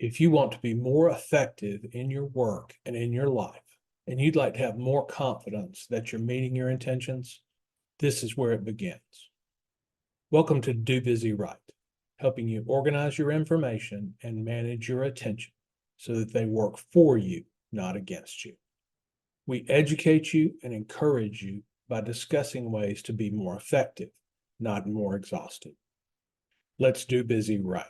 If you want to be more effective in your work and in your life, and you'd like to have more confidence that you're meeting your intentions, this is where it begins. Welcome to Do Busy Right, helping you organize your information and manage your attention so that they work for you, not against you. We educate you and encourage you by discussing ways to be more effective, not more exhausted. Let's do busy right.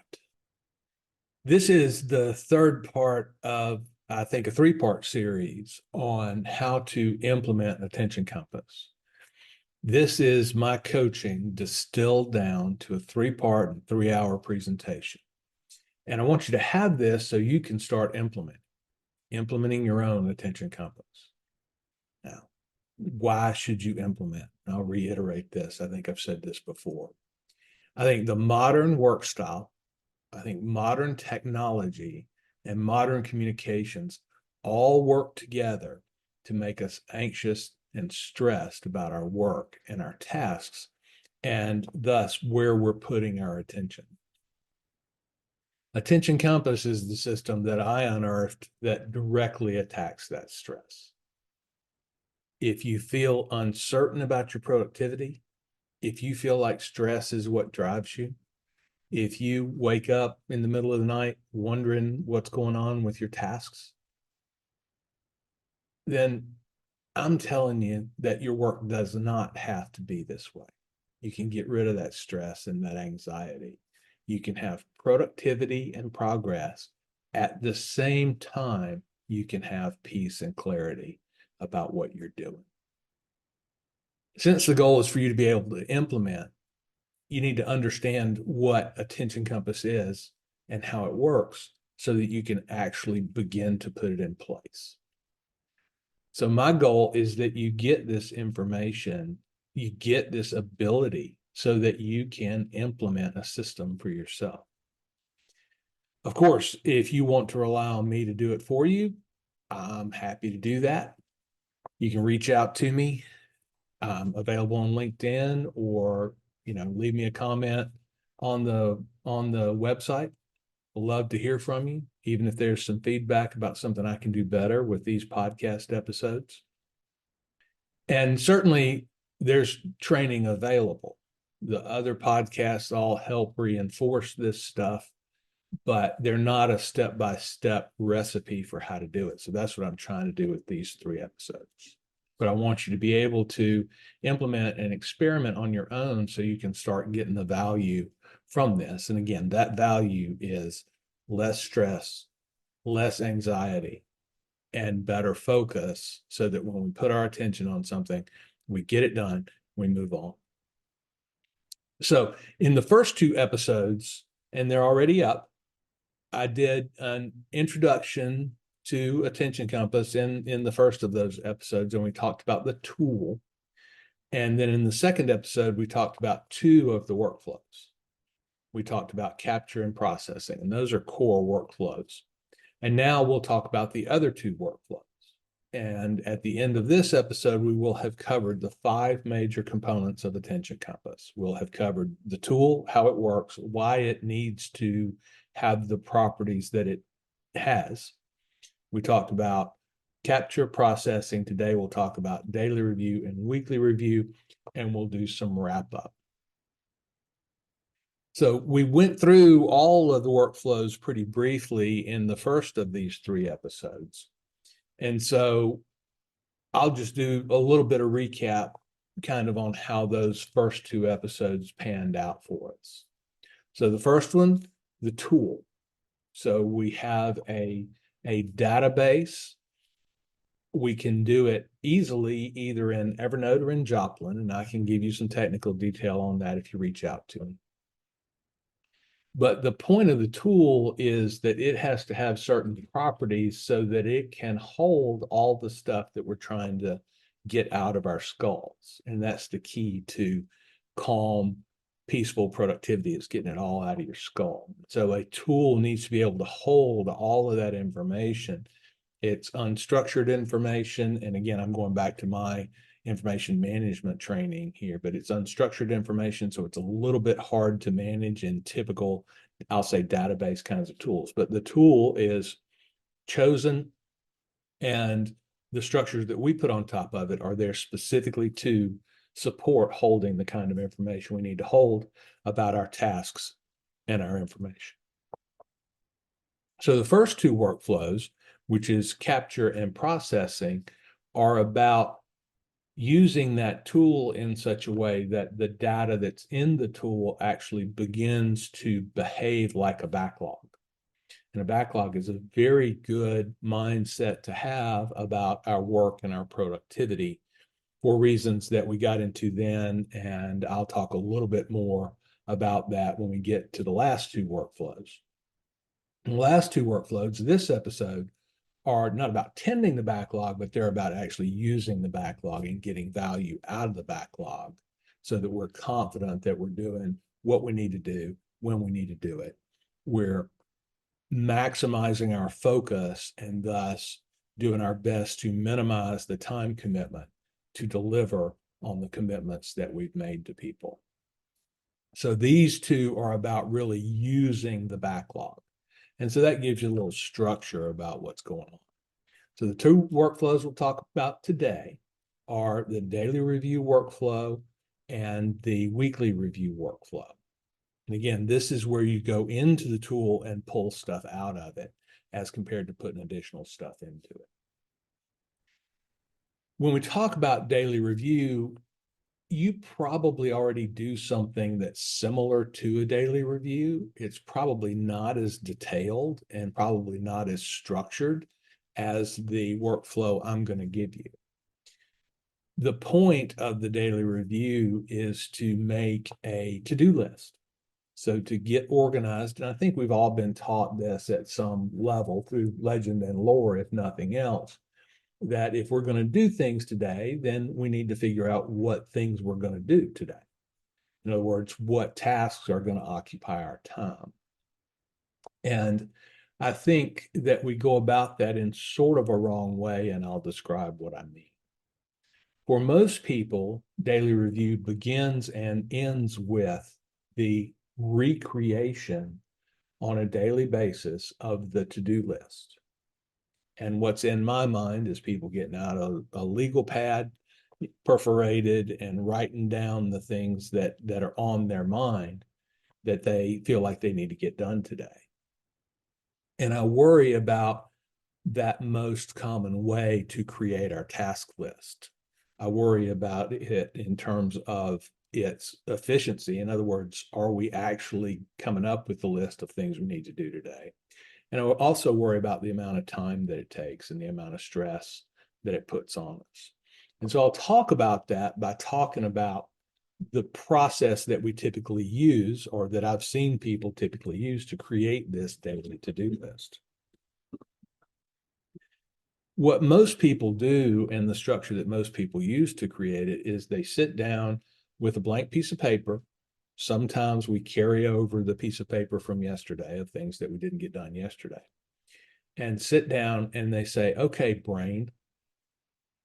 This is the third part of, I think, a three-part series on how to implement an attention compass. This is my coaching distilled down to a three-part and 3-hour presentation. And I want you to have this so you can start implementing your own attention compass. Now, why should you implement? I'll reiterate this. I think I've said this before. I think the modern work style, I think modern technology and modern communications all work together to make us anxious and stressed about our work and our tasks, and thus where we're putting our attention. Attention compass is the system that I unearthed that directly attacks that stress. If you feel uncertain about your productivity, if you feel like stress is what drives you, if you wake up in the middle of the night wondering what's going on with your tasks, then I'm telling you that your work does not have to be this way. You can get rid of that stress and that anxiety. You can have productivity and progress at the same time you can have peace and clarity about what you're doing. Since the goal is for you to be able to implement, you need to understand what attention compass is and how it works so that you can actually begin to put it in place. So my goal is that you get this information, you get this ability so that you can implement a system for yourself. Of course, if you want to rely on me to do it for you, I'm happy to do that. You can reach out to me. I'm available on LinkedIn, or leave me a comment on the website. I'd love to hear from you, even if there's some feedback about something I can do better with these podcast episodes. And certainly there's training available. The other podcasts all help reinforce this stuff, but they're not a step-by-step recipe for how to do it. So that's what I'm trying to do with these 3 episodes. But I want you to be able to implement and experiment on your own so you can start getting the value from this. And again, that value is less stress, less anxiety, and better focus, so that when we put our attention on something, we get it done, we move on. So in the first 2 episodes, and they're already up, I did an introduction to attention compass in the first of those episodes, and we talked about the tool. And then in the second episode, we talked about 2 of the workflows. We talked about capture and processing, and those are core workflows. And now we'll talk about the other 2 workflows. And at the end of this episode, we will have covered the 5 major components of attention compass. We'll have covered the tool, how it works, why it needs to have the properties that it has. We talked about capture, processing. Today we'll talk about daily review and weekly review, and we'll do some wrap up. So we went through all of the workflows pretty briefly in the first of these 3 episodes. And so I'll just do a little bit of recap kind of on how those first 2 episodes panned out for us. So the first one, the tool. So we have a database. We can do it easily either in Evernote or in Joplin, and I can give you some technical detail on that if you reach out to me. But the point of the tool is that it has to have certain properties so that it can hold all the stuff that we're trying to get out of our skulls. And that's the key to calm, peaceful productivity, is getting it all out of your skull. So a tool needs to be able to hold all of that information. It's unstructured information. And again, I'm going back to my information management training here, but it's unstructured information. So it's a little bit hard to manage in typical I'll say database kinds of tools, but the tool is chosen, and the structures that we put on top of it are there specifically to support holding the kind of information we need to hold about our tasks and our information. So the first two workflows, which is capture and processing, are about using that tool in such a way that the data that's in the tool actually begins to behave like a backlog. And a backlog is a very good mindset to have about our work and our productivity for reasons that we got into then. And I'll talk a little bit more about that when we get to the last two workflows. And the last two workflows, this episode, are not about tending the backlog, but they're about actually using the backlog and getting value out of the backlog so that we're confident that we're doing what we need to do when we need to do it. We're maximizing our focus and thus doing our best to minimize the time commitment to deliver on the commitments that we've made to people. So these two are about really using the backlog. And so that gives you a little structure about what's going on. So the two workflows we'll talk about today are the daily review workflow and the weekly review workflow. And again, this is where you go into the tool and pull stuff out of it as compared to putting additional stuff into it. When we talk about daily review, you probably already do something that's similar to a daily review. It's probably not as detailed and probably not as structured as the workflow I'm going to give you. The point of the daily review is to make a to-do list. So to get organized, and I think we've all been taught this at some level through legend and lore, if nothing else, that if we're going to do things today, then we need to figure out what things we're going to do today. In other words, what tasks are going to occupy our time. And I think that we go about that in sort of a wrong way, and I'll describe what I mean. For most people, daily review begins and ends with the recreation on a daily basis of the to-do list. And what's in my mind is people getting out a legal pad, perforated, and writing down the things that are on their mind that they feel like they need to get done today. And I worry about that most common way to create our task list. I worry about it in terms of its efficiency. In other words, are we actually coming up with the list of things we need to do today? And I also worry about the amount of time that it takes and the amount of stress that it puts on us. And so I'll talk about that by talking about the process that we typically use, or that I've seen people typically use to create this daily to-do list. What most people do, and the structure that most people use to create it, is they sit down with a blank piece of paper. Sometimes we carry over the piece of paper from yesterday of things that we didn't get done yesterday, and sit down and they say, okay, brain,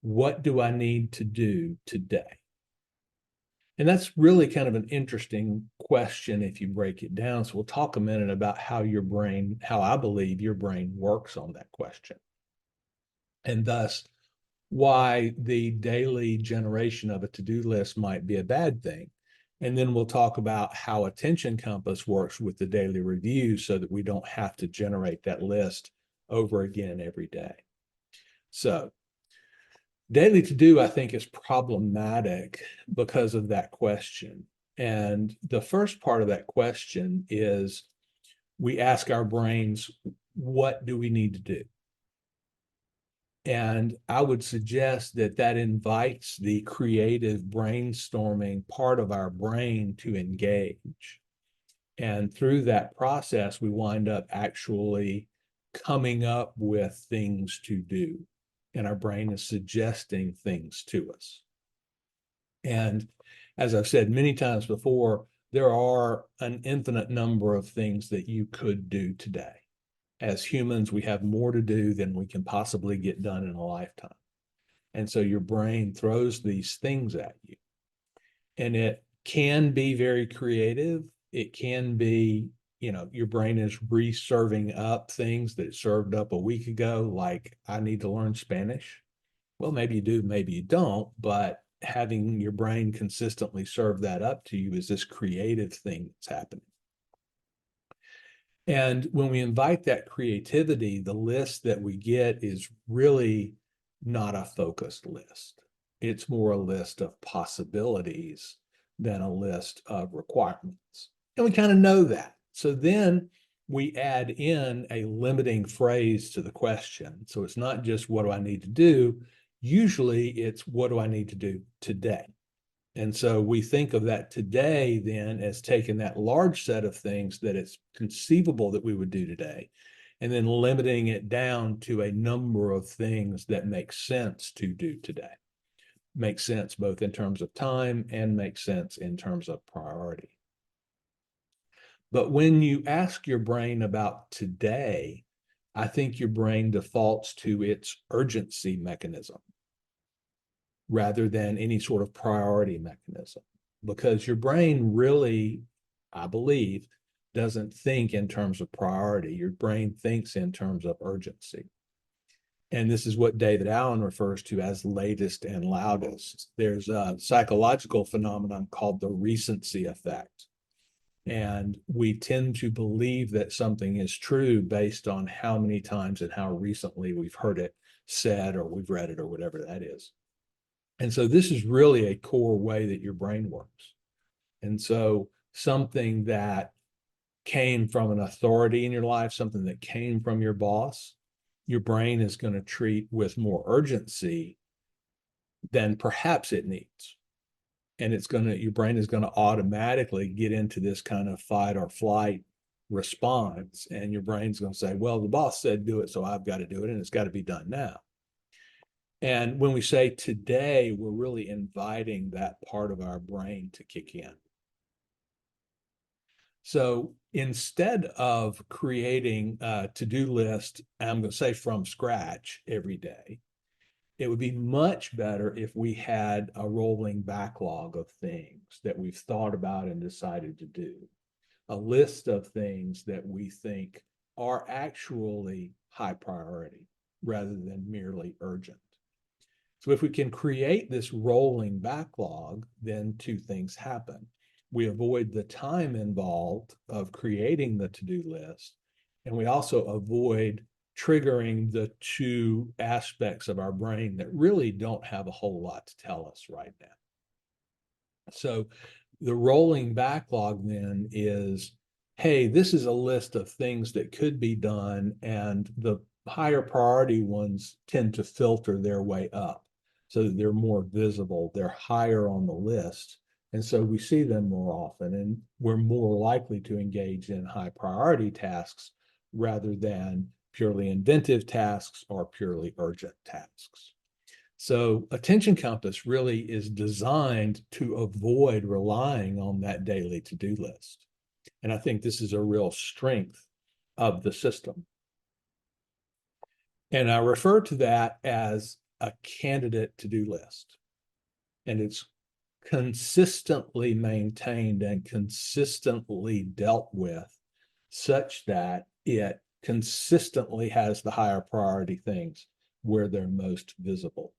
what do I need to do today? And that's really kind of an interesting question if you break it down. So we'll talk a minute about how I believe your brain works on that question. And thus, why the daily generation of a to-do list might be a bad thing. And then we'll talk about how Attention Compass works with the daily review so that we don't have to generate that list over again every day. So daily to-do, I think, is problematic because of that question. And the first part of that question is we ask our brains, what do we need to do? And I would suggest that that invites the creative brainstorming part of our brain to engage. And through that process, we wind up actually coming up with things to do. And our brain is suggesting things to us. And as I've said many times before, there are an infinite number of things that you could do today. As humans, we have more to do than we can possibly get done in a lifetime. And so your brain throws these things at you. And it can be very creative. It can be, your brain is reserving up things that it served up a week ago, like I need to learn Spanish. Well, maybe you do, maybe you don't, but having your brain consistently serve that up to you is this creative thing that's happening. And when we invite that creativity, the list that we get is really not a focused list. It's more a list of possibilities than a list of requirements. And we kind of know that. So then we add in a limiting phrase to the question. So it's not just what do I need to do? Usually it's what do I need to do today? And so we think of that today then as taking that large set of things that it's conceivable that we would do today, and then limiting it down to a number of things that make sense to do today. Make sense both in terms of time and make sense in terms of priority. But when you ask your brain about today, I think your brain defaults to its urgency mechanism rather than any sort of priority mechanism, because your brain really, I believe, doesn't think in terms of priority. Your brain thinks in terms of urgency. And this is what David Allen refers to as latest and loudest. There's a psychological phenomenon called the recency effect. And we tend to believe that something is true based on how many times and how recently we've heard it said or we've read it or whatever that is. And so this is really a core way that your brain works. And so something that came from an authority in your life, something that came from your boss, your brain is going to treat with more urgency than perhaps it needs. And your brain is going to automatically get into this kind of fight or flight response. And your brain's going to say, well, the boss said do it, so I've got to do it, and it's got to be done now. And when we say today, we're really inviting that part of our brain to kick in. So instead of creating a to-do list, I'm going to say from scratch every day, it would be much better if we had a rolling backlog of things that we've thought about and decided to do. A list of things that we think are actually high priority rather than merely urgent. So if we can create this rolling backlog, then two things happen. We avoid the time involved of creating the to-do list, and we also avoid triggering the two aspects of our brain that really don't have a whole lot to tell us right now. So the rolling backlog then is, hey, this is a list of things that could be done, and the higher priority ones tend to filter their way up so that they're more visible, they're higher on the list. And so we see them more often, and we're more likely to engage in high priority tasks rather than purely inventive tasks or purely urgent tasks. So attention compass really is designed to avoid relying on that daily to-do list. And I think this is a real strength of the system. And I refer to that as a candidate to-do list. And it's consistently maintained and consistently dealt with such that it consistently has the higher priority things where they're most visible.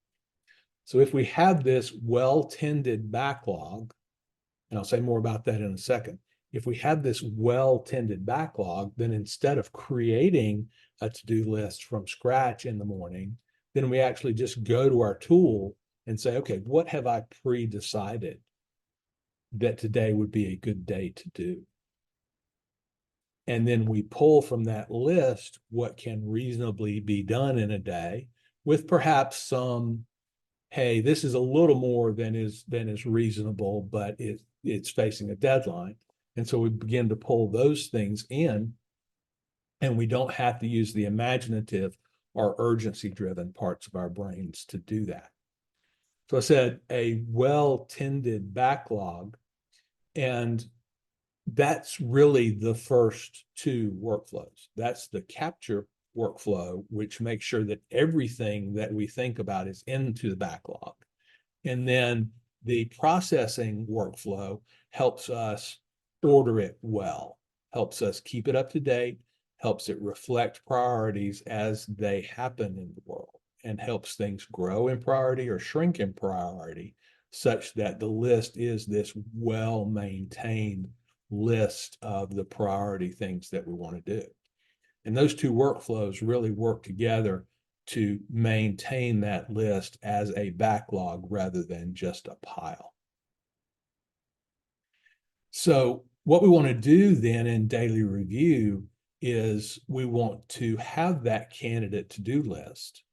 So if we have this well-tended backlog, and I'll say more about that in a second, if we have this well-tended backlog, then instead of creating a to-do list from scratch in the morning, then we actually just go to our tool and say, okay, what have I pre-decided that today would be a good day to do? And then we pull from that list what can reasonably be done in a day with perhaps some, hey, this is a little more than is reasonable, but it's facing a deadline. And so we begin to pull those things in, and we don't have to use the imaginative or urgency-driven parts of our brains to do that. So I said a well-tended backlog, and that's really the first two workflows. That's the capture workflow, which makes sure that everything that we think about is into the backlog. And then the processing workflow helps us order it well, helps us keep it up to date, helps it reflect priorities as they happen in the world, and helps things grow in priority or shrink in priority, such that the list is this well-maintained list of the priority things that we want to do. And those two workflows really work together to maintain that list as a backlog rather than just a pile. So what we want to do then in daily review is we want to have that candidate to-do list.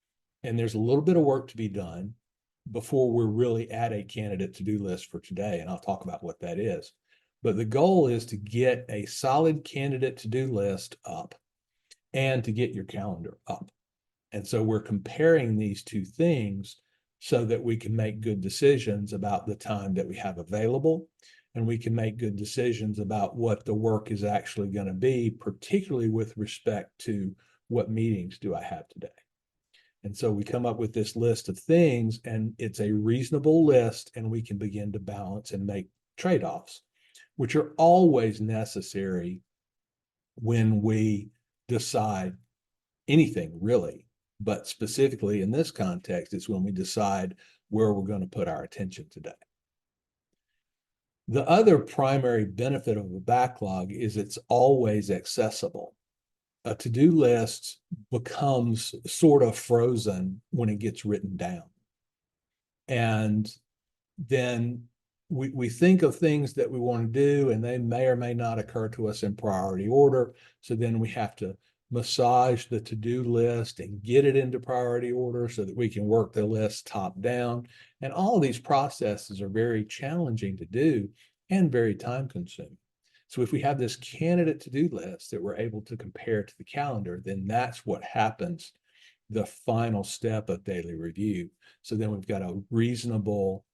And there's a little bit of work to be done before we're really at a candidate to-do list for today. And I'll talk about what that is. But the goal is to get a solid candidate to-do list up and to get your calendar up. And so we're comparing these two things so that we can make good decisions about the time that we have available, and we can make good decisions about what the work is actually going to be, particularly with respect to what meetings do I have today. And so we come up with this list of things, and it's a reasonable list, and we can begin to balance and make trade-offs, which are always necessary when we decide anything really. But specifically in this context, it's when we decide where we're going to put our attention today. The other primary benefit of a backlog is it's always accessible. A to-do list becomes sort of frozen when it gets written down. And then we think of things that we want to do, and they may or may not occur to us in priority order. So then we have to massage the to-do list and get it into priority order so that we can work the list top down. And all of these processes are very challenging to do and very time consuming. So if we have this candidate to-do list that we're able to compare to the calendar, then that's what happens, the final step of daily review. So then we've got a reasonable,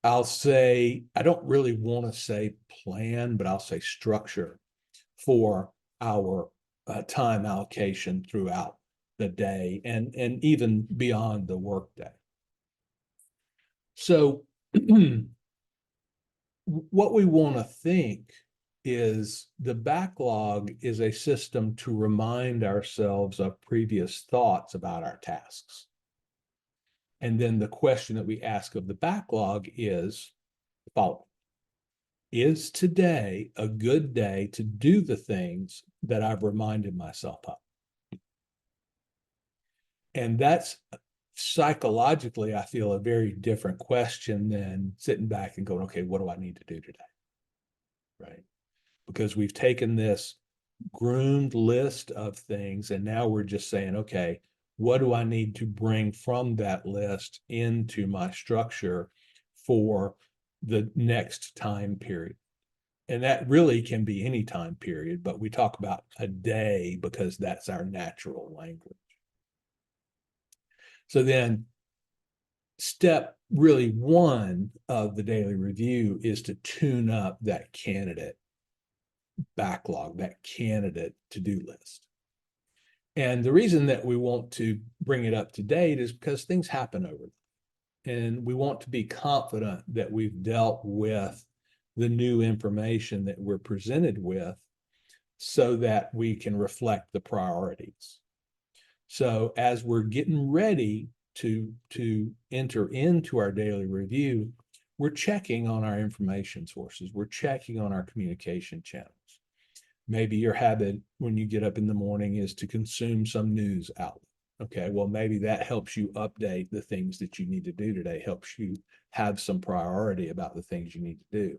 I'll say, I don't really want to say plan, but I'll say structure for our time allocation throughout the day and even beyond the workday. So what we want to think is the backlog is a system to remind ourselves of previous thoughts about our tasks. And then the question that we ask of the backlog is the following: is today a good day to do the things that I've reminded myself of? And that's psychologically, I feel, a very different question than sitting back and going, okay, what do I need to do today? Right? Because we've taken this groomed list of things, and now we're just saying, okay, what do I need to bring from that list into my structure for the next time period? And that really can be any time period, but we talk about a day because that's our natural language. So then step really one of the daily review is to tune up that candidate backlog, that candidate to-do list. And the reason that we want to bring it up to date is because things happen over time. And we want to be confident that we've dealt with the new information that we're presented with so that we can reflect the priorities. So as we're getting ready to enter into our daily review, we're checking on our information sources. We're checking on our communication channels. Maybe your habit when you get up in the morning is to consume some news outlet. Okay, well, maybe that helps you update the things that you need to do today, helps you have some priority about the things you need to do.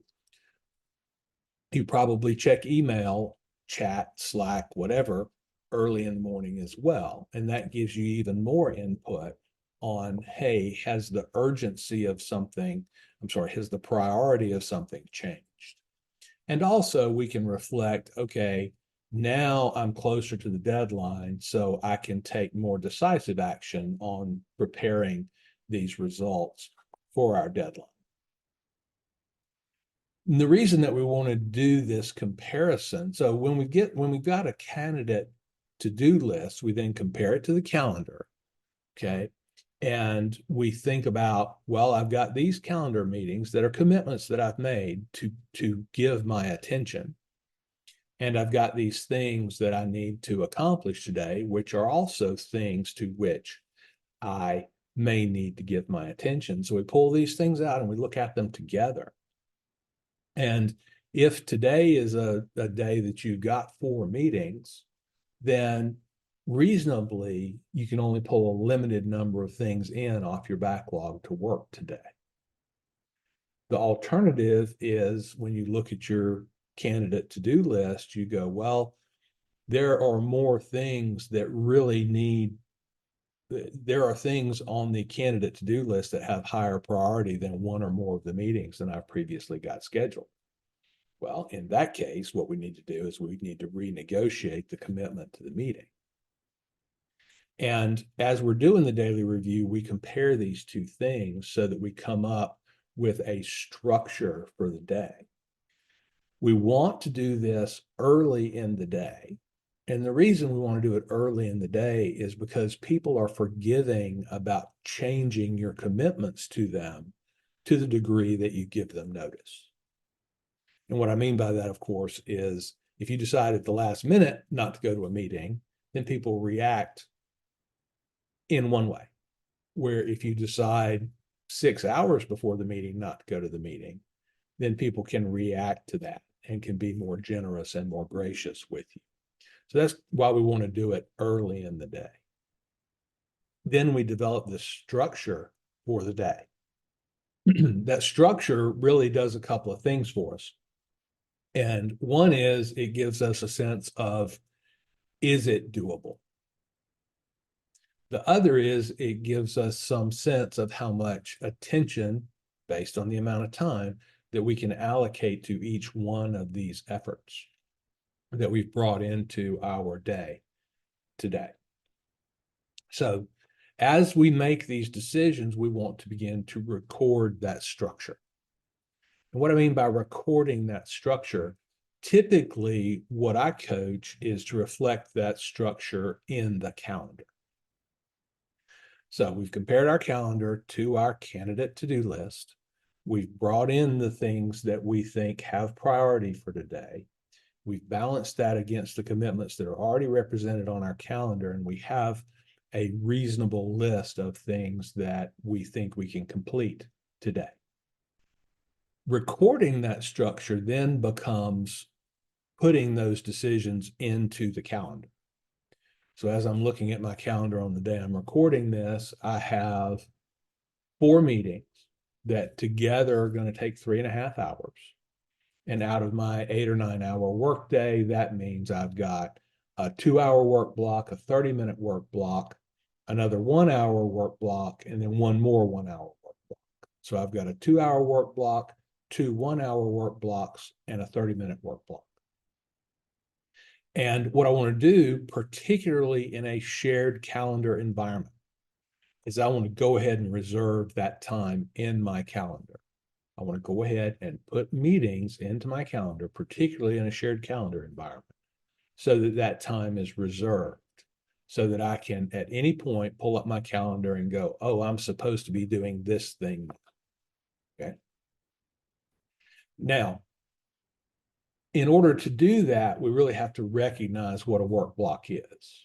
You probably check email, chat, Slack, whatever, early in the morning as well. And that gives you even more input on, hey, has the urgency of something, has the priority of something changed? And also we can reflect, okay, now I'm closer to the deadline, so I can take more decisive action on preparing these results for our deadline. And the reason that we want to do this comparison, so when we've got a candidate to-do list, we then compare it to the calendar, okay? And we think about, well, I've got these calendar meetings that are commitments that I've made to give my attention. And I've got these things that I need to accomplish today, which are also things to which I may need to give my attention. So we pull these things out and we look at them together. And if today is a day that you've got 4 meetings, then reasonably you can only pull a limited number of things in off your backlog to work today. The alternative is when you look at your candidate to-do list, you go, well, there are more things that really need, there are things on the candidate to-do list that have higher priority than one or more of the meetings than I've previously got scheduled. Well, in that case, what we need to do is we need to renegotiate the commitment to the meeting. And as we're doing the daily review, we compare these two things so that we come up with a structure for the day. We want to do this early in the day. And the reason we want to do it early in the day is because people are forgiving about changing your commitments to them to the degree that you give them notice. And what I mean by that, of course, is if you decide at the last minute not to go to a meeting, then people react in one way. Where if you decide 6 hours before the meeting not to go to the meeting, then people can react to that and can be more generous and more gracious with you. So that's why we want to do it early in the day. Then we develop the structure for the day. That structure really does a couple of things for us. And one is it gives us a sense of, is it doable? The other is it gives us some sense of how much attention, based on the amount of time, that we can allocate to each one of these efforts that we've brought into our day today. So as we make these decisions, we want to begin to record that structure. And what I mean by recording that structure, typically what I coach is to reflect that structure in the calendar. So we've compared our calendar to our candidate to-do list. We've brought in the things that we think have priority for today. We've balanced that against the commitments that are already represented on our calendar, and we have a reasonable list of things that we think we can complete today. Recording that structure then becomes putting those decisions into the calendar. So as I'm looking at my calendar on the day I'm recording this, I have 4 meetings that together are going to take 3.5 hours. And out of my 8 or 9 hour workday, that means I've got a 2-hour work block, a 30-minute work block, another 1-hour work block, and then one more 1-hour work block. So I've got a 2-hour work block, 2 1-hour work blocks, and a 30-minute work block. And what I want to do, particularly in a shared calendar environment, is I want to go ahead and reserve that time in my calendar. I want to go ahead and put meetings into my calendar, particularly in a shared calendar environment, so that that time is reserved, so that I can at any point pull up my calendar and go, oh, I'm supposed to be doing this thing. Okay. Now, in order to do that, we really have to recognize what a work block is.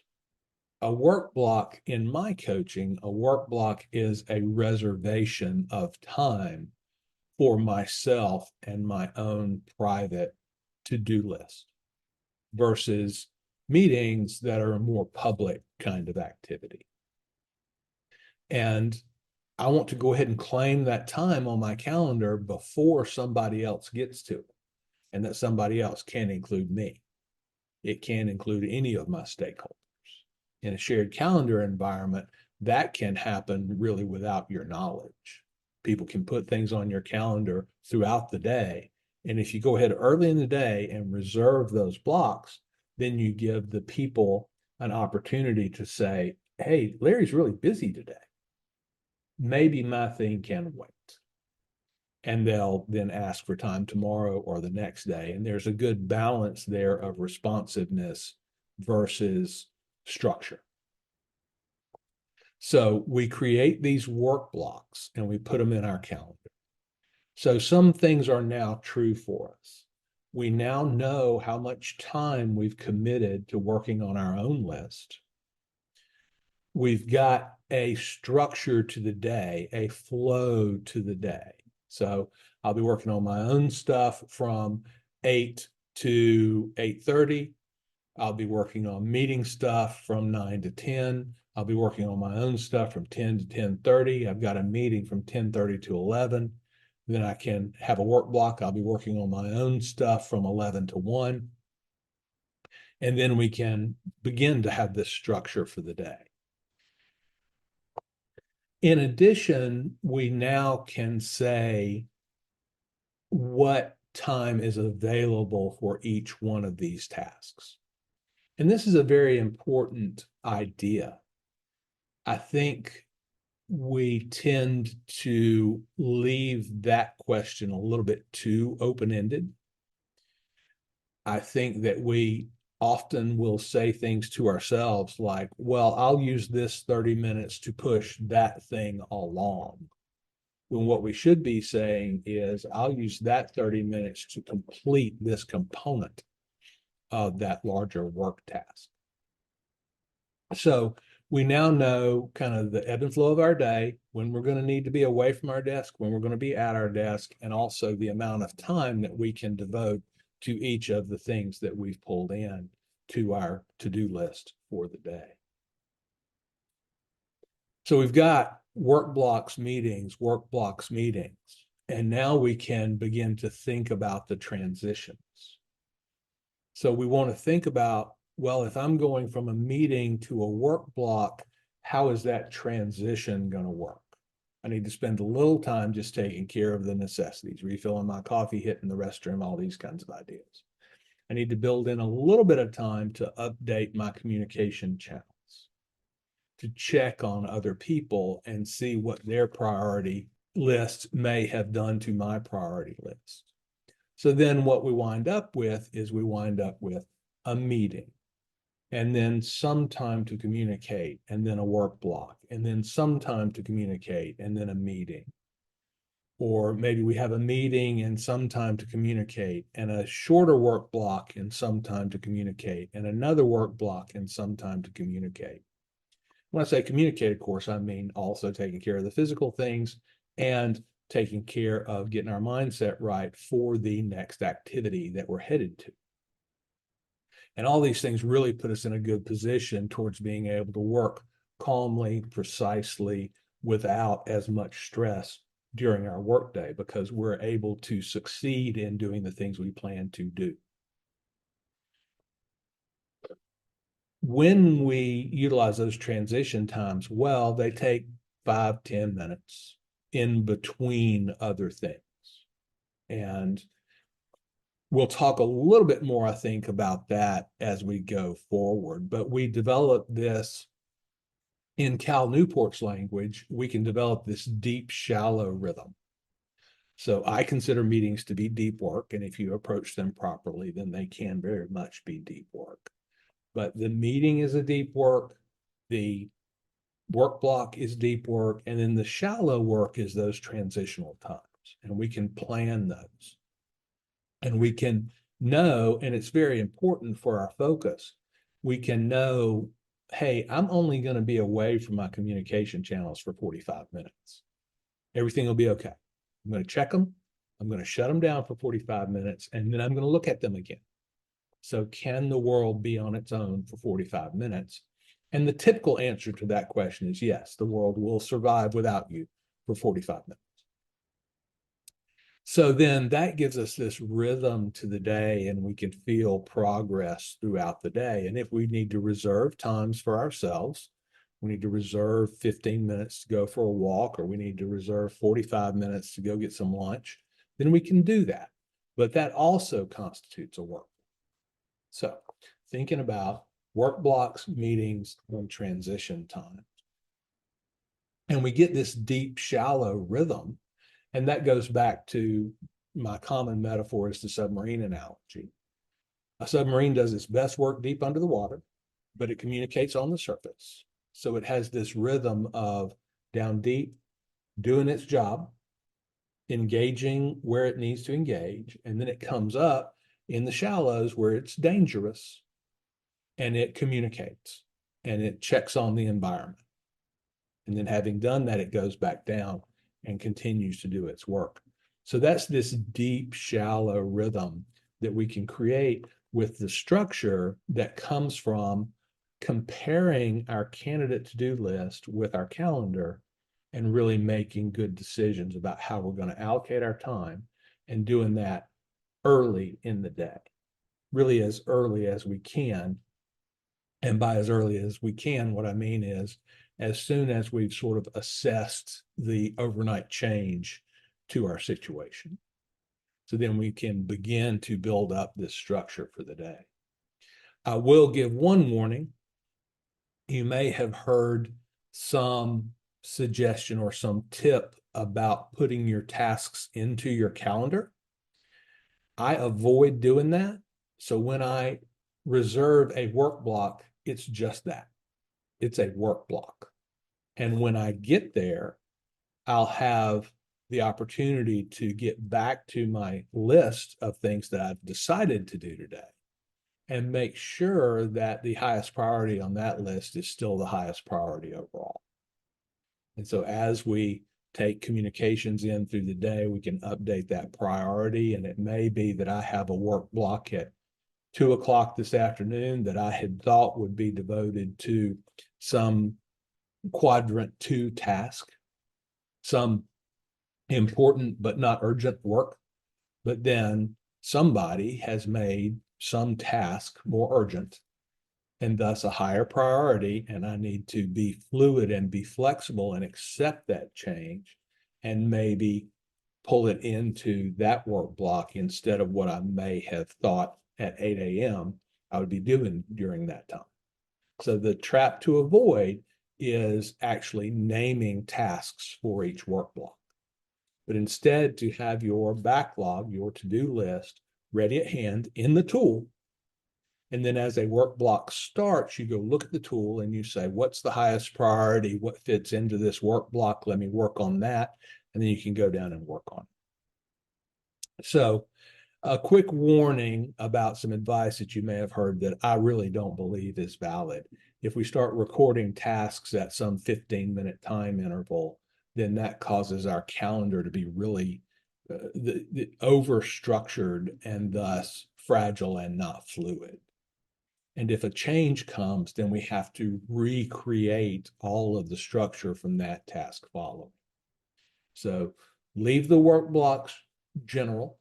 A work block in my coaching, a work block is a reservation of time for myself and my own private to-do list versus meetings that are a more public kind of activity. And I want to go ahead and claim that time on my calendar before somebody else gets to it. And that somebody else can include me. It can include any of my stakeholders. In a shared calendar environment, that can happen really without your knowledge. People can put things on your calendar throughout the day. And if you go ahead early in the day and reserve those blocks, then you give the people an opportunity to say, hey, Larry's really busy today. Maybe my thing can wait. And they'll then ask for time tomorrow or the next day. And there's a good balance there of responsiveness versus structure. So we create these work blocks and we put them in our calendar. So some things are now true for us. we now know how much time we've committed to working on our own list. We've got a structure to the day, a flow to the day. So I'll be working on my own stuff from 8 to 8:30. I'll be working on meeting stuff from 9 to 10. I'll be working on my own stuff from 10 to 10:30. I've got a meeting from 10:30 to 11. Then I can have a work block. I'll be working on my own stuff from 11 to 1. And then we can begin to have this structure for the day. In addition, we now can say what time is available for each one of these tasks. And this is a very important idea. I think we tend to leave that question a little bit too open-ended. I think that we often will say things to ourselves like, well, I'll use this 30 minutes to push that thing along. When what we should be saying is, I'll use that 30 minutes to complete this component of that larger work task. So we now know kind of the ebb and flow of our day, when we're going to need to be away from our desk, when we're going to be at our desk, and also the amount of time that we can devote to each of the things that we've pulled in to our to-do list for the day. So we've got work blocks, meetings, and now we can begin to think about the transitions. So we want to think about, well, if I'm going from a meeting to a work block, how is that transition going to work? I need to spend a little time just taking care of the necessities, refilling my coffee, hitting the restroom, all these kinds of ideas. I need to build in a little bit of time to update my communication channels, to check on other people and see what their priority list may have done to my priority list. So then what we wind up with is a meeting, and then some time to communicate, and then a work block, and then some time to communicate, and then a meeting. Or maybe we have a meeting and some time to communicate, and a shorter work block and some time to communicate, and another work block and some time to communicate. When I say communicate, of course, I mean also taking care of the physical things and taking care of getting our mindset right for the next activity that we're headed to. And all these things really put us in a good position towards being able to work calmly, precisely, without as much stress during our workday, because we're able to succeed in doing the things we plan to do. When we utilize those transition times well, they take 5-10 minutes in between other things. And we'll talk a little bit more, I think, about that as we go forward. But we developed this in Cal Newport's language. We can develop this deep, shallow rhythm. So I consider meetings to be deep work. And if you approach them properly, then they can very much be deep work. But the meeting is a deep work. The work block is deep work. And then the shallow work is those transitional times. And we can plan those. And we can know, and it's very important for our focus, we can know, hey, I'm only going to be away from my communication channels for 45 minutes. Everything will be okay. I'm going to check them. I'm going to shut them down for 45 minutes, and then I'm going to look at them again. So can the world be on its own for 45 minutes? And the typical answer to that question is yes, the world will survive without you for 45 minutes. So then that gives us this rhythm to the day, and we can feel progress throughout the day. And if we need to reserve times for ourselves, we need to reserve 15 minutes to go for a walk, or we need to reserve 45 minutes to go get some lunch, then we can do that. But that also constitutes a work. So thinking about work blocks, meetings, and transition time. And we get this deep, shallow rhythm. And that goes back to my common metaphor is the submarine analogy. A submarine does its best work deep under the water, but it communicates on the surface. So it has this rhythm of down deep, doing its job, engaging where it needs to engage, and then it comes up in the shallows where it's dangerous, and it communicates and it checks on the environment. And then having done that, it goes back down and continues to do its work. So that's this deep, shallow rhythm that we can create with the structure that comes from comparing our candidate to-do list with our calendar and really making good decisions about how we're going to allocate our time, and doing that early in the day, really as early as we can. And by as early as we can, what I mean is as soon as we've sort of assessed the overnight change to our situation. So then we can begin to build up this structure for the day. I will give one warning. You may have heard some suggestion or some tip about putting your tasks into your calendar. I avoid doing that. So when I reserve a work block, it's just that. It's a work block. And when I get there, I'll have the opportunity to get back to my list of things that I've decided to do today and make sure that the highest priority on that list is still the highest priority overall. And so as we take communications in through the day, we can update that priority. And it may be that I have a work block at 2 o'clock this afternoon that I had thought would be devoted to some quadrant 2 task, some important but not urgent work. But then somebody has made some task more urgent and thus a higher priority, and I need to be fluid and be flexible and accept that change and maybe pull it into that work block instead of what I may have thought at 8 a.m. I would be doing during that time. So the trap to avoid is actually naming tasks for each work block, but instead to have your backlog, your to-do list ready at hand in the tool. And then as a work block starts, you go look at the tool and you say, what's the highest priority? What fits into this work block? Let me work on that. And then you can go down and work on it. So a quick warning about some advice that you may have heard that I really don't believe is valid. If we start recording tasks at some 15-minute time interval, then that causes our calendar to be really over-structured and thus fragile and not fluid. And if a change comes, then we have to recreate all of the structure from that task following. So leave the work blocks general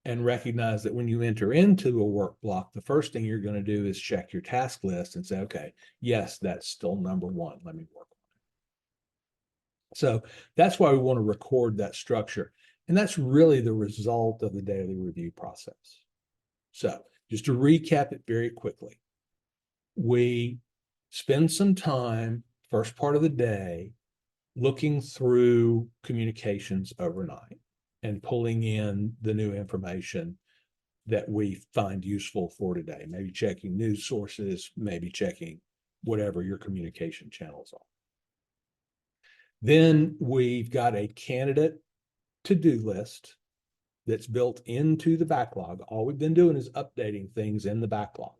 and recognize that when you enter into a work block, the first thing you're going to do is check your task list and say, okay, yes, that's still number one. Let me work on it. So that's why we want to record that structure. And that's really the result of the daily review process. So just to recap it very quickly, we spend some time, first part of the day, looking through communications overnight and pulling in the new information that we find useful for today. Maybe checking news sources, maybe checking whatever your communication channels are. Then we've got a candidate to-do list that's built into the backlog. All we've been doing is updating things in the backlog.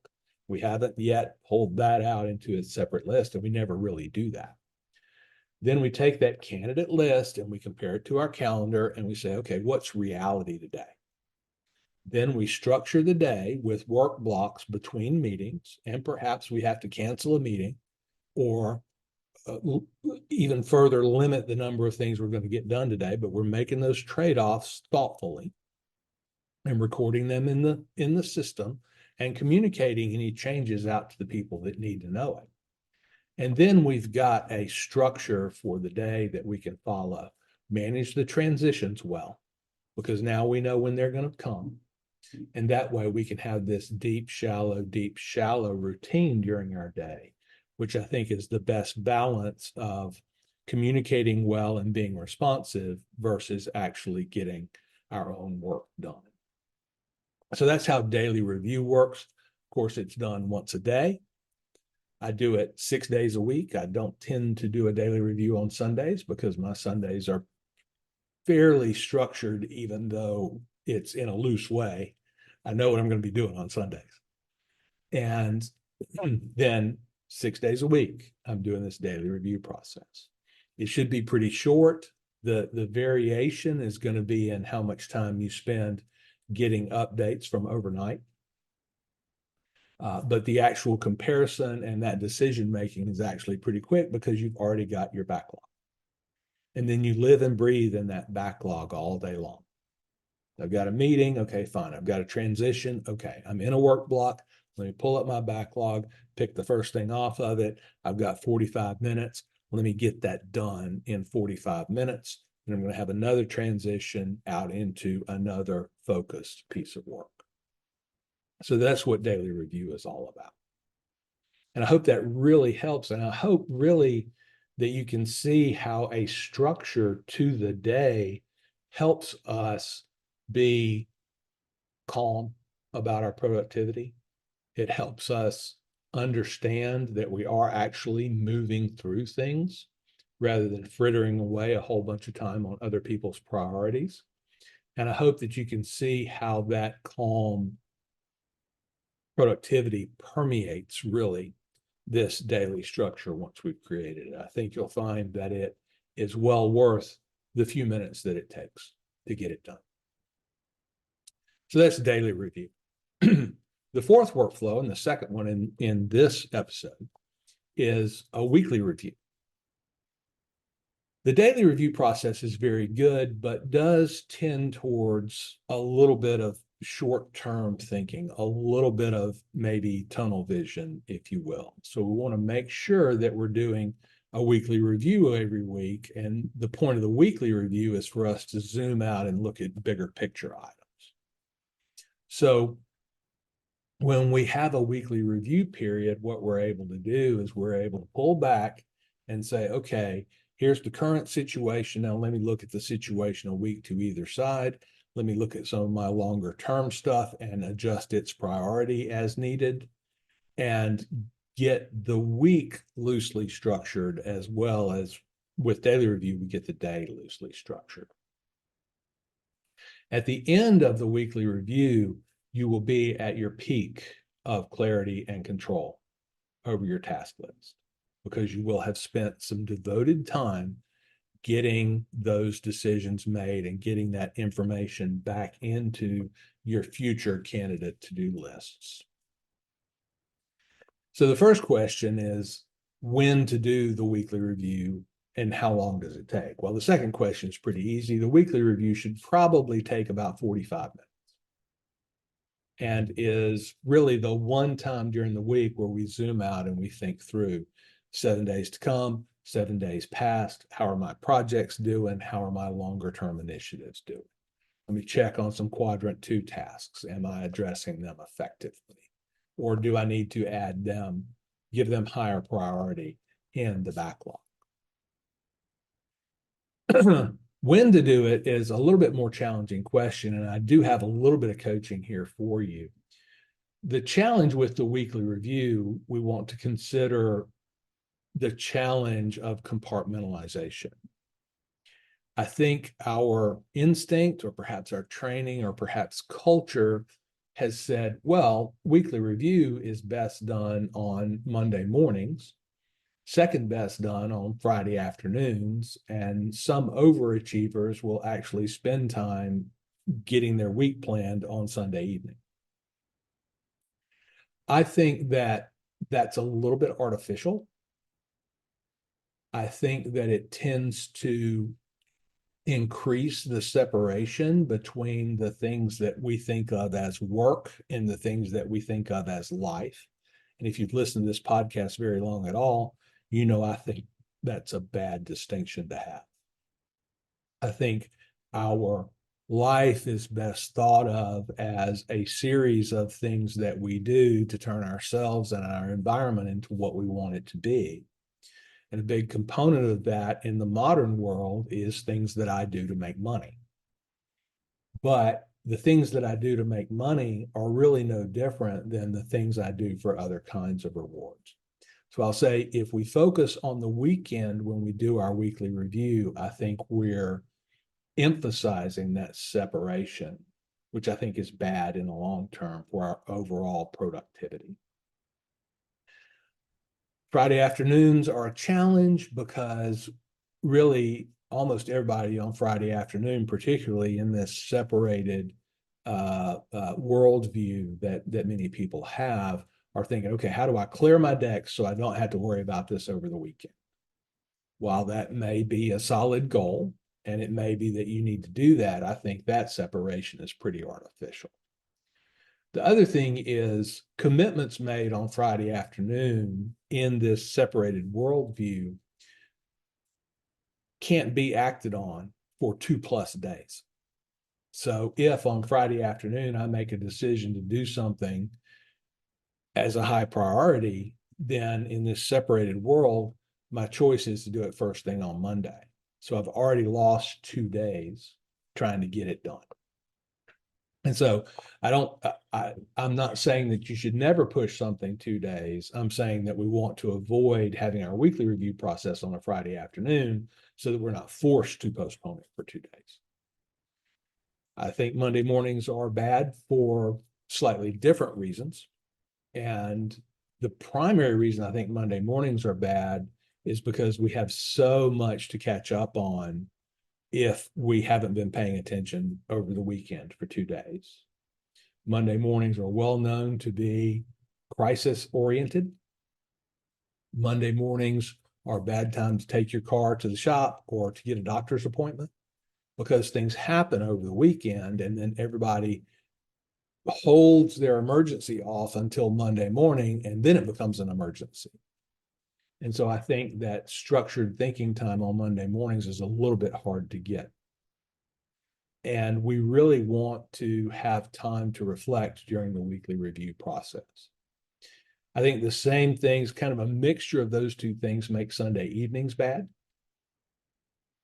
We haven't yet pulled that out into a separate list, and we never really do that. Then we take that candidate list and we compare it to our calendar and we say, okay, what's reality today? Then we structure the day with work blocks between meetings, and perhaps we have to cancel a meeting or even further limit the number of things we're going to get done today, but we're making those trade-offs thoughtfully and recording them in the system and communicating any changes out to the people that need to know it. And then we've got a structure for the day that we can follow. Manage the transitions well, because now we know when they're going to come. And that way we can have this deep, shallow routine during our day, which I think is the best balance of communicating well and being responsive versus actually getting our own work done. So that's how daily review works. Of course, it's done once a day. I do it 6 days a week. I don't tend to do a daily review on Sundays because my Sundays are fairly structured, even though it's in a loose way. I know what I'm going to be doing on Sundays. And then 6 days a week, I'm doing this daily review process. It should be pretty short. The variation is going to be in how much time you spend getting updates from overnight. But the actual comparison and that decision making is actually pretty quick because you've already got your backlog. And then you live and breathe in that backlog all day long. I've got a meeting. Okay, fine. I've got a transition. Okay, I'm in a work block. Let me pull up my backlog, pick the first thing off of it. I've got 45 minutes. Let me get that done in 45 minutes. And I'm going to have another transition out into another focused piece of work. So that's what daily review is all about. And I hope that really helps. And I hope really that you can see how a structure to the day helps us be calm about our productivity. It helps us understand that we are actually moving through things rather than frittering away a whole bunch of time on other people's priorities. And I hope that you can see how that calm productivity permeates really this daily structure once we've created it. I think you'll find that it is well worth the few minutes that it takes to get it done. So that's daily review. The fourth workflow, and the second one in this episode, is a weekly review. The daily review process is very good, but does tend towards a little bit of short-term thinking, a little bit of maybe tunnel vision, if you will. So we want to make sure that we're doing a weekly review every week. And the point of the weekly review is for us to zoom out and look at bigger picture items. So when we have a weekly review period, what we're able to do is we're able to pull back and say, okay, here's the current situation. Now let me look at the situation a week to either side. Let me look at some of my longer term stuff and adjust its priority as needed, and get the week loosely structured, as well as with daily review, we get the day loosely structured. At the end of the weekly review, you will be at your peak of clarity and control over your task list, because you will have spent some devoted time getting those decisions made and getting that information back into your future candidate to-do lists. So the first question is when to do the weekly review and how long does it take? Well, the second question is pretty easy. The weekly review should probably take about 45 minutes and is really the one time during the week where we zoom out and we think through 7 days to come, 7 days past. How are my projects doing? How are my longer term initiatives doing? Let me check on some quadrant 2 tasks. Am I addressing them effectively? Or do I need to add them, give them higher priority in the backlog? When to do it is a little bit more challenging question, and I do have a little bit of coaching here for you. The challenge with the weekly review, we want to consider the challenge of compartmentalization. I think our instinct, or perhaps our training, or perhaps culture has said, well, weekly review is best done on Monday mornings, second best done on Friday afternoons, and some overachievers will actually spend time getting their week planned on Sunday evening. I think that that's a little bit artificial. I think that it tends to increase the separation between the things that we think of as work and the things that we think of as life. And if you've listened to this podcast very long at all, you know I think that's a bad distinction to have. I think our life is best thought of as a series of things that we do to turn ourselves and our environment into what we want it to be. And a big component of that in the modern world is things that I do to make money. But the things that I do to make money are really no different than the things I do for other kinds of rewards. So I'll say, if we focus on the weekend when we do our weekly review, I think we're emphasizing that separation which I think is bad in the long term for our overall productivity. Friday afternoons are a challenge because really almost everybody on Friday afternoon, particularly in this separated worldview that many people have, are thinking, okay, how do I clear my decks so I don't have to worry about this over the weekend? While that may be a solid goal, and it may be that you need to do that, I think that separation is pretty artificial. The other thing is commitments made on Friday afternoon in this separated worldview can't be acted on for 2+ days. So if on Friday afternoon I make a decision to do something as a high priority, then in this separated world, my choice is to do it first thing on Monday. So I've already lost 2 days trying to get it done. And so I'm not saying that you should never push something 2 days. I'm saying that we want to avoid having our weekly review process on a Friday afternoon so that we're not forced to postpone it for 2 days. I think Monday mornings are bad for slightly different reasons. And the primary reason I think Monday mornings are bad is because we have so much to catch up on if we haven't been paying attention over the weekend for 2 days. Monday mornings are well known to be crisis oriented. Monday mornings are a bad time to take your car to the shop or to get a doctor's appointment because things happen over the weekend and then everybody holds their emergency off until Monday morning and then it becomes an emergency. And so I think that structured thinking time on Monday mornings is a little bit hard to get. And we really want to have time to reflect during the weekly review process. I think the same things, kind of a mixture of those two things, make Sunday evenings bad.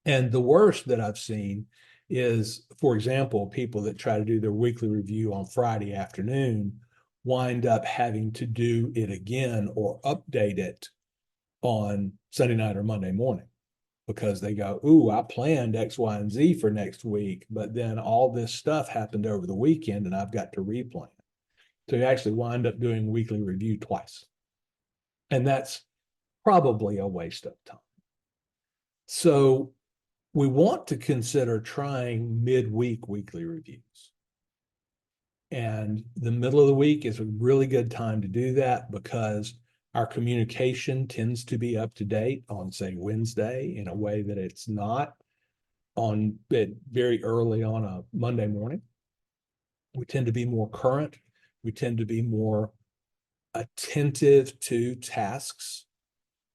And the worst that I've seen is, for example, people that try to do their weekly review on Friday afternoon wind up having to do it again or update it on Sunday night or Monday morning because they go, ooh, I planned X, Y, and Z for next week, but then all this stuff happened over the weekend and I've got to replan. So you actually wind up doing weekly review twice. And that's probably a waste of time. So we want to consider trying midweek weekly reviews. And the middle of the week is a really good time to do that because our communication tends to be up to date on, say, Wednesday in a way that it's not on it very early on a Monday morning. We tend to be more current. We tend to be more attentive to tasks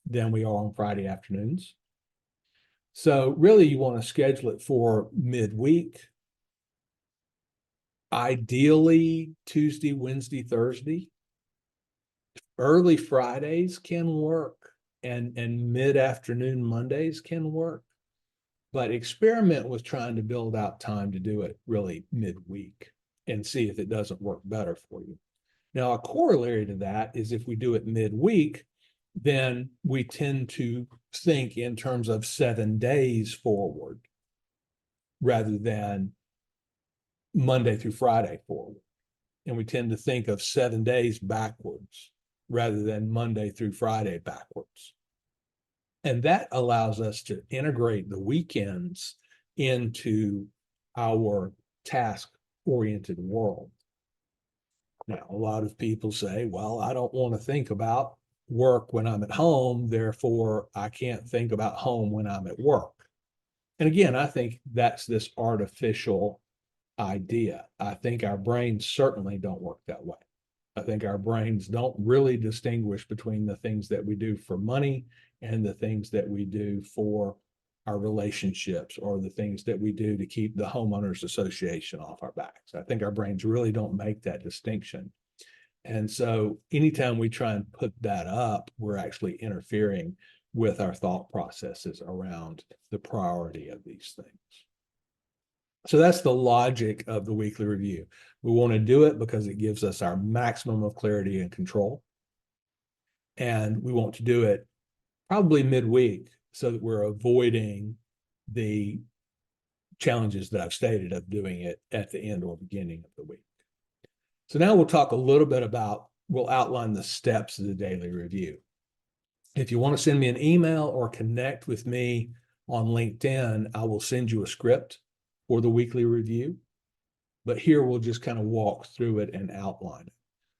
than we are on Friday afternoons. So really you want to schedule it for midweek. Ideally Tuesday, Wednesday, Thursday. Early Fridays can work and mid-afternoon Mondays can work. But experiment with trying to build out time to do it really midweek and see if it doesn't work better for you. Now, a corollary to that is if we do it midweek, then we tend to think in terms of 7 days forward rather than Monday through Friday forward. And we tend to think of 7 days backwards rather than Monday through Friday backwards. And that allows us to integrate the weekends into our task-oriented world. Now, a lot of people say, well, I don't want to think about work when I'm at home, therefore I can't think about home when I'm at work. And again, I think that's this artificial idea. I think our brains certainly don't work that way. I think our brains don't really distinguish between the things that we do for money and the things that we do for our relationships or the things that we do to keep the homeowners association off our backs. I think our brains really don't make that distinction. And so anytime we try and put that up, we're actually interfering with our thought processes around the priority of these things. So that's the logic of the weekly review. We want to do it because it gives us our maximum of clarity and control. And we want to do it probably midweek so that we're avoiding the challenges that I've stated of doing it at the end or beginning of the week. So now we'll talk a little bit about, we'll outline the steps of the daily review. If you want to send me an email or connect with me on LinkedIn, I will send you a script for the weekly review. But here we'll just kind of walk through it and outline it.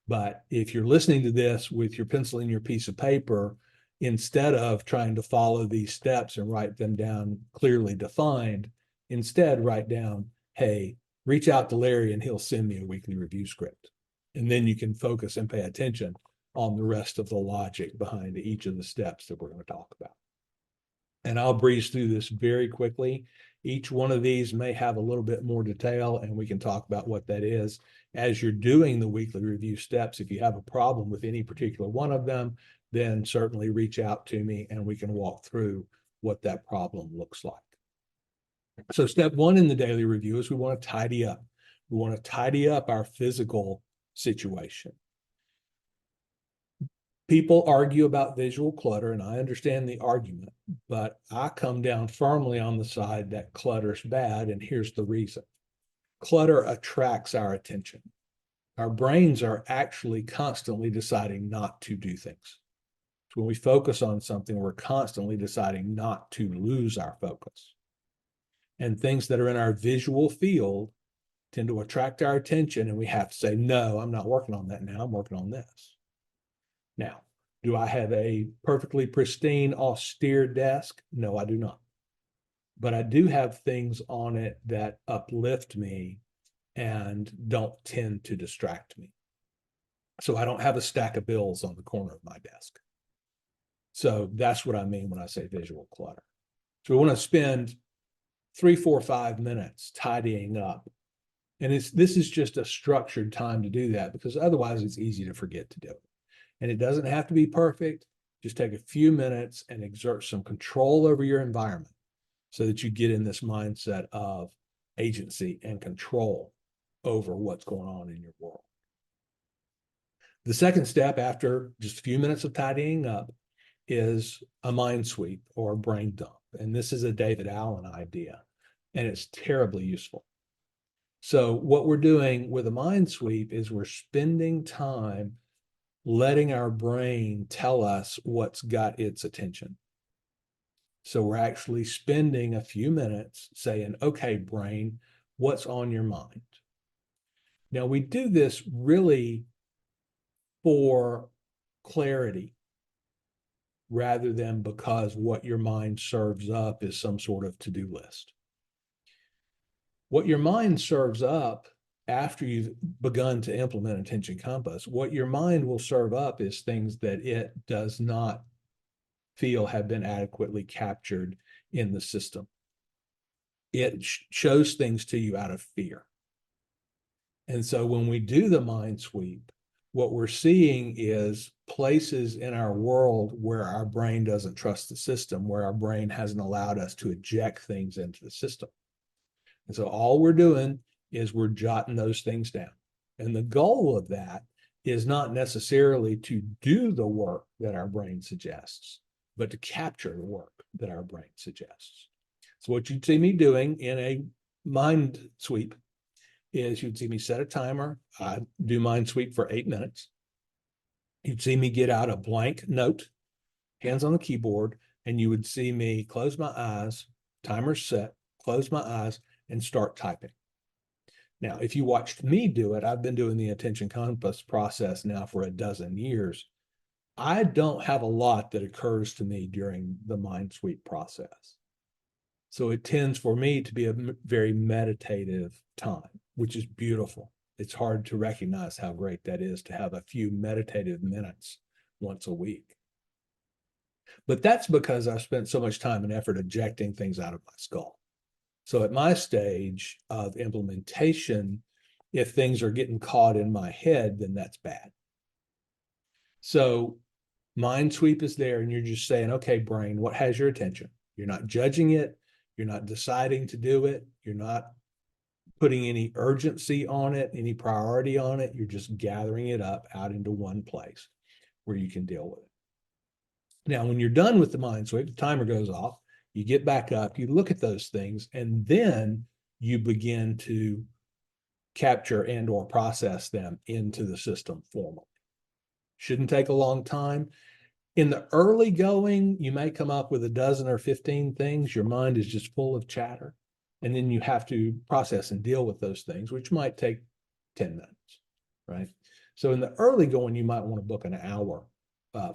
But if you're listening to this with your pencil and your piece of paper, instead of trying to follow these steps and write them down clearly defined, instead write down, hey, reach out to Larry and he'll send me a weekly review script. And then you can focus and pay attention on the rest of the logic behind each of the steps that we're going to talk about. And I'll breeze through this very quickly. Each one of these may have a little bit more detail, and we can talk about what that is. As you're doing the weekly review steps, if you have a problem with any particular one of them, then certainly reach out to me and we can walk through what that problem looks like. So step one in the daily review is we want to tidy up. We want to tidy up our physical situation. People argue about visual clutter, and I understand the argument, but I come down firmly on the side that clutter's bad, and here's the reason. Clutter attracts our attention. Our brains are actually constantly deciding not to do things. So when we focus on something, we're constantly deciding not to lose our focus. And things that are in our visual field tend to attract our attention, and we have to say, no, I'm not working on that now, I'm working on this. Now, do I have a perfectly pristine, austere desk? No, I do not. But I do have things on it that uplift me and don't tend to distract me. So I don't have a stack of bills on the corner of my desk. So that's what I mean when I say visual clutter. So we want to spend 3, 4, 5 minutes tidying up. And this is just a structured time to do that, because otherwise it's easy to forget to do it. And it doesn't have to be perfect. Just take a few minutes and exert some control over your environment so that you get in this mindset of agency and control over what's going on in your world. The second step, after just a few minutes of tidying up, is a mind sweep or a brain dump. And this is a David Allen idea, and it's terribly useful. So what we're doing with a mind sweep is we're spending time letting our brain tell us what's got its attention. So we're actually spending a few minutes saying, okay, brain, what's on your mind? Now, we do this really for clarity rather than because what your mind serves up is some sort of to-do list. What your mind serves up after you've begun to implement Attention Compass, what your mind will serve up is things that it does not feel have been adequately captured in the system. It shows things to you out of fear. And so when we do the mind sweep, what we're seeing is places in our world where our brain doesn't trust the system, where our brain hasn't allowed us to eject things into the system. And so all we're doing is we're jotting those things down. And the goal of that is not necessarily to do the work that our brain suggests, but to capture the work that our brain suggests. So what you'd see me doing in a mind sweep is you'd see me set a timer. I do mind sweep for 8 minutes. You'd see me get out a blank note, hands on the keyboard, and you would see me close my eyes, timer set, close my eyes, and start typing. Now, if you watched me do it, I've been doing the Attention Compass process now for 12 years. I don't have a lot that occurs to me during the mind sweep process. So it tends for me to be a very meditative time, which is beautiful. It's hard to recognize how great that is to have a few meditative minutes once a week. But that's because I've spent so much time and effort ejecting things out of my skull. So at my stage of implementation, if things are getting caught in my head, then that's bad. So mind sweep is there, and you're just saying, okay, brain, what has your attention? You're not judging it. You're not deciding to do it. You're not putting any urgency on it, any priority on it. You're just gathering it up out into one place where you can deal with it. Now, when you're done with the mind sweep, the timer goes off, You get back up, you look at those things, and then you begin to capture and or process them into the system formally. Shouldn't take a long time. In the early going, you may come up with a dozen or 15 things. Your mind is just full of chatter. And then you have to process and deal with those things, which might take 10 minutes, right? So in the early going, you might want to book an hour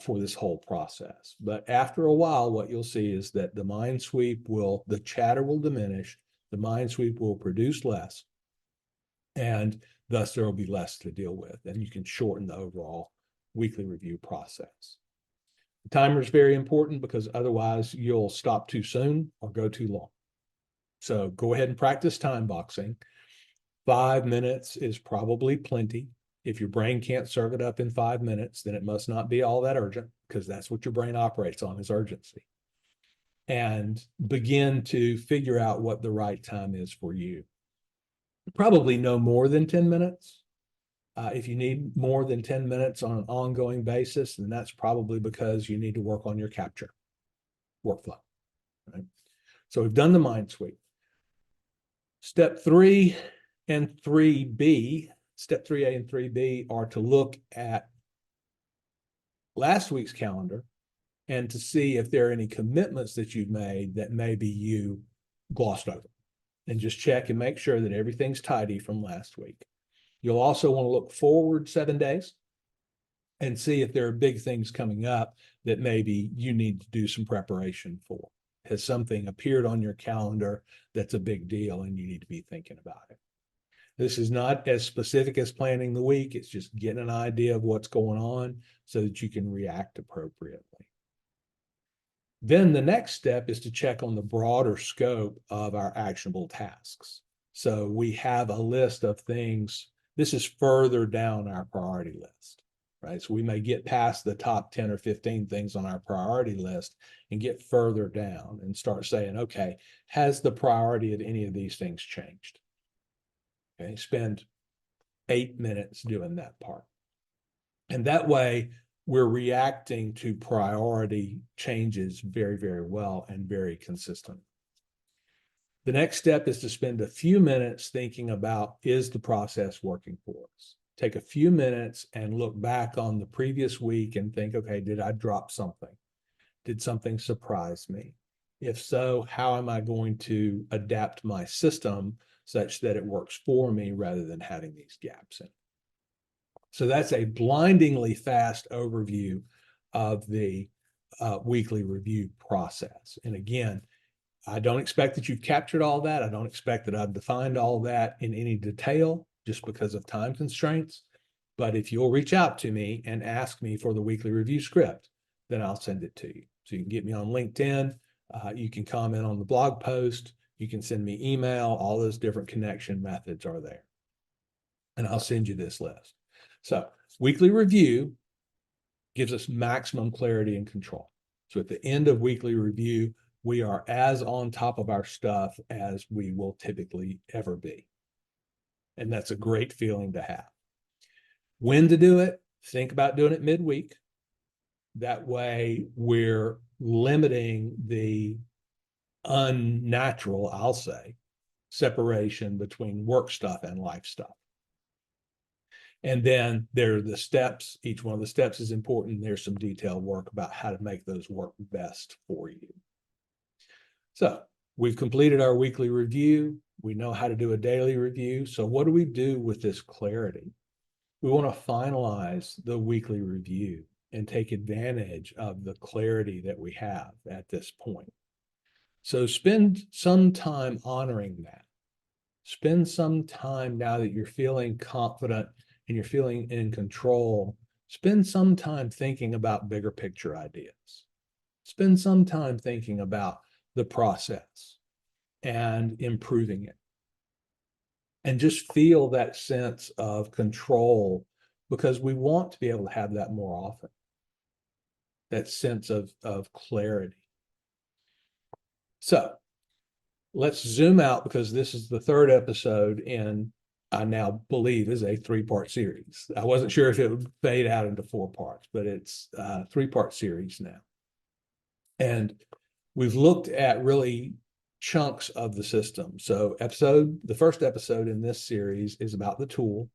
for this whole process. But after a while, what you'll see is that the chatter will diminish, the mind sweep will produce less, and thus there will be less to deal with, and you can shorten the overall weekly review process. The timer is very important because otherwise you'll stop too soon or go too long. So go ahead and practice time boxing. 5 minutes is probably plenty. If your brain can't serve it up in 5 minutes, then it must not be all that urgent, because that's what your brain operates on, is urgency. And begin to figure out what the right time is for you. Probably no more than 10 minutes. If you need more than 10 minutes on an ongoing basis, then that's probably because you need to work on your capture workflow. Right? So we've done the mind sweep. Step 3 and 3B, step 3A and 3B are to look at last week's calendar and to see if there are any commitments that you've made that maybe you glossed over, and just check and make sure that everything's tidy from last week. You'll also want to look forward 7 days and see if there are big things coming up that maybe you need to do some preparation for. Has something appeared on your calendar that's a big deal and you need to be thinking about it? This is not as specific as planning the week. It's just getting an idea of what's going on so that you can react appropriately. Then the next step is to check on the broader scope of our actionable tasks. So we have a list of things. This is further down our priority list, right? So we may get past the top 10 or 15 things on our priority list and get further down and start saying, okay, has the priority of any of these things changed? Okay, spend 8 minutes doing that part. And that way we're reacting to priority changes very, very well and very consistent. The next step is to spend a few minutes thinking about, is the process working for us? Take a few minutes and look back on the previous week and think, okay, did I drop something? Did something surprise me? If so, how am I going to adapt my system such that it works for me rather than having these gaps in it? So that's a blindingly fast overview of the weekly review process. And again, I don't expect that you've captured all that. I don't expect that I've defined all that in any detail just because of time constraints. But if you'll reach out to me and ask me for the weekly review script, then I'll send it to you. So you can get me on LinkedIn. You can comment on the blog post. You can send me email. All those different connection methods are there. And I'll send you this list. So weekly review gives us maximum clarity and control. So at the end of weekly review, we are as on top of our stuff as we will typically ever be. And that's a great feeling to have. When to do it, think about doing it midweek. That way we're limiting the unnatural, I'll say, separation between work stuff and life stuff. And then there are the steps. Each one of the steps is important. There's some detailed work about how to make those work best for you. So we've completed our weekly review. We know how to do a daily review. So what do we do with this clarity? We want to finalize the weekly review and take advantage of the clarity that we have at this point. So spend some time honoring that. Spend some time, now that you're feeling confident and you're feeling in control, spend some time thinking about bigger picture ideas. Spend some time thinking about the process and improving it. And just feel that sense of control, because we want to be able to have that more often. That sense of clarity. So let's zoom out, because this is the third episode in, I now believe, is a 3-part series. I wasn't sure if it would fade out into 4 parts, but it's a 3-part series now. And We've looked at really chunks of the system. So the first episode in this series is about the tool.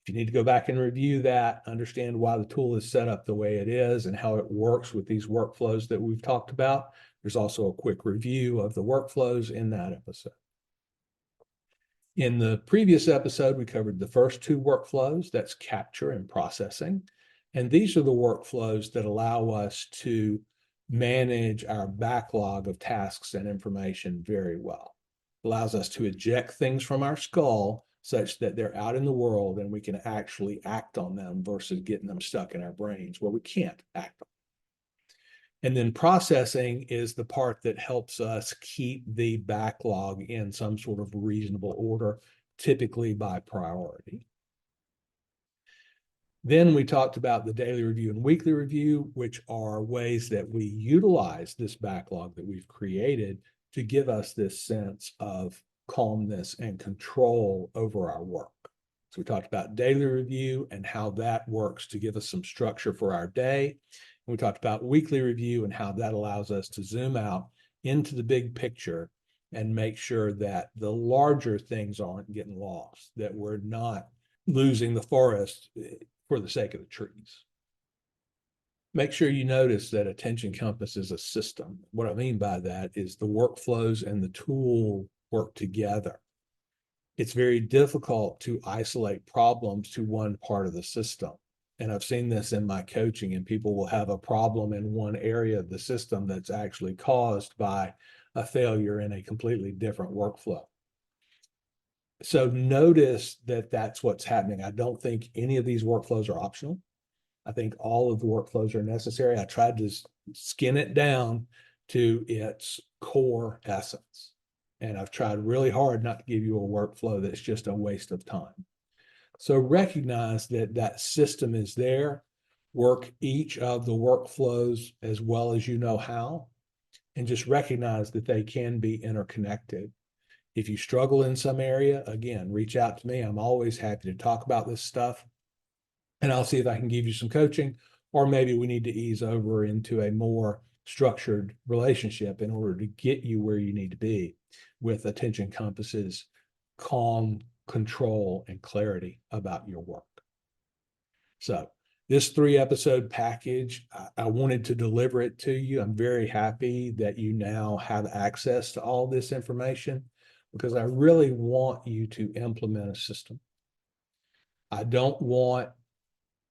If you need to go back and review that, understand why the tool is set up the way it is and how it works with these workflows that we've talked about, there's also a quick review of the workflows in that episode. In the previous episode, we covered the first two workflows, that's capture and processing. And these are the workflows that allow us to manage our backlog of tasks and information very well. It allows us to eject things from our skull such that they're out in the world and we can actually act on them versus getting them stuck in our brains where we can't act on them. And then processing is the part that helps us keep the backlog in some sort of reasonable order, typically by priority. Then we talked about the daily review and weekly review, which are ways that we utilize this backlog that we've created to give us this sense of calmness and control over our work. So we talked about daily review and how that works to give us some structure for our day. And we talked about weekly review and how that allows us to zoom out into the big picture and make sure that the larger things aren't getting lost, that we're not losing the forest for the sake of the trees. Make sure you notice that Attention Compass is a system. What I mean by that is the workflows and the tool work together. It's very difficult to isolate problems to one part of the system. And I've seen this in my coaching, and people will have a problem in one area of the system that's actually caused by a failure in a completely different workflow. So notice that that's what's happening. I don't think any of these workflows are optional. I think all of the workflows are necessary. I tried to skin it down to its core essence. And I've tried really hard not to give you a workflow that's just a waste of time. So recognize that that system is there. Work each of the workflows as well as you know how, and just recognize that they can be interconnected. If you struggle in some area, again, reach out to me. I'm always happy to talk about this stuff. And I'll see if I can give you some coaching, or maybe we need to ease over into a more structured relationship in order to get you where you need to be with Attention Compass's calm, control, and clarity about your work. So this 3-episode package, I wanted to deliver it to you. I'm very happy that you now have access to all this information, because I really want you to implement a system. I don't want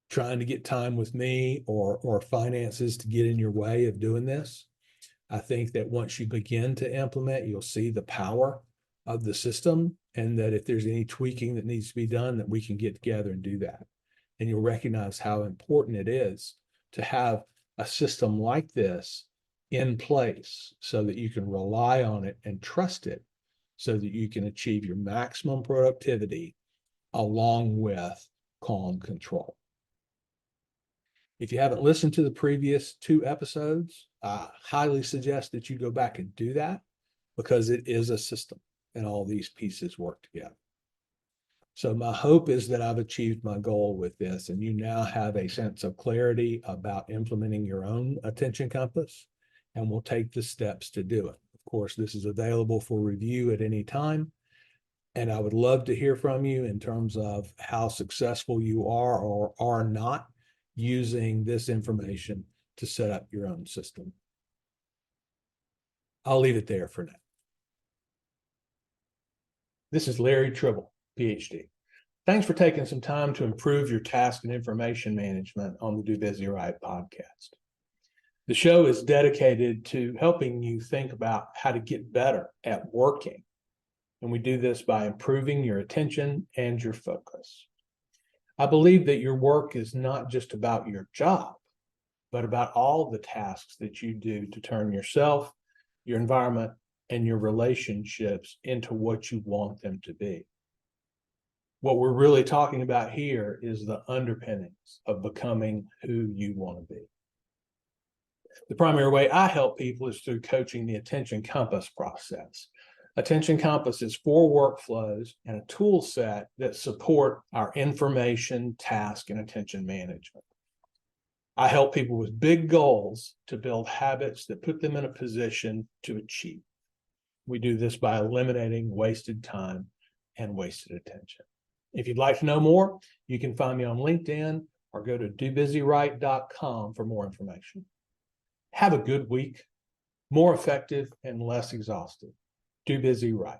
trying to get time with me or finances to get in your way of doing this. I think that once you begin to implement, you'll see the power of the system, and that if there's any tweaking that needs to be done, that we can get together and do that. And you'll recognize how important it is to have a system like this in place so that you can rely on it and trust it, so that you can achieve your maximum productivity along with calm control. If you haven't listened to the previous 2 episodes, I highly suggest that you go back and do that, because it is a system and all these pieces work together. So my hope is that I've achieved my goal with this, and you now have a sense of clarity about implementing your own Attention Compass, and we'll take the steps to do it. Of course, this is available for review at any time, and I would love to hear from you in terms of how successful you are or are not using this information to set up your own system. I'll leave it there for now. This is Larry Tribble, Ph.D. Thanks for taking some time to improve your task and information management on the Do Busy Right podcast. The show is dedicated to helping you think about how to get better at working. And we do this by improving your attention and your focus. I believe that your work is not just about your job, but about all the tasks that you do to turn yourself, your environment, and your relationships into what you want them to be. What we're really talking about here is the underpinnings of becoming who you want to be. The primary way I help people is through coaching the Attention Compass process. Attention Compass is 4 workflows and a tool set that support our information, task, and attention management. I help people with big goals to build habits that put them in a position to achieve. We do this by eliminating wasted time and wasted attention. If you'd like to know more, you can find me on LinkedIn or go to dobusyright.com for more information. Have a good week, more effective and less exhausted. Do busy right.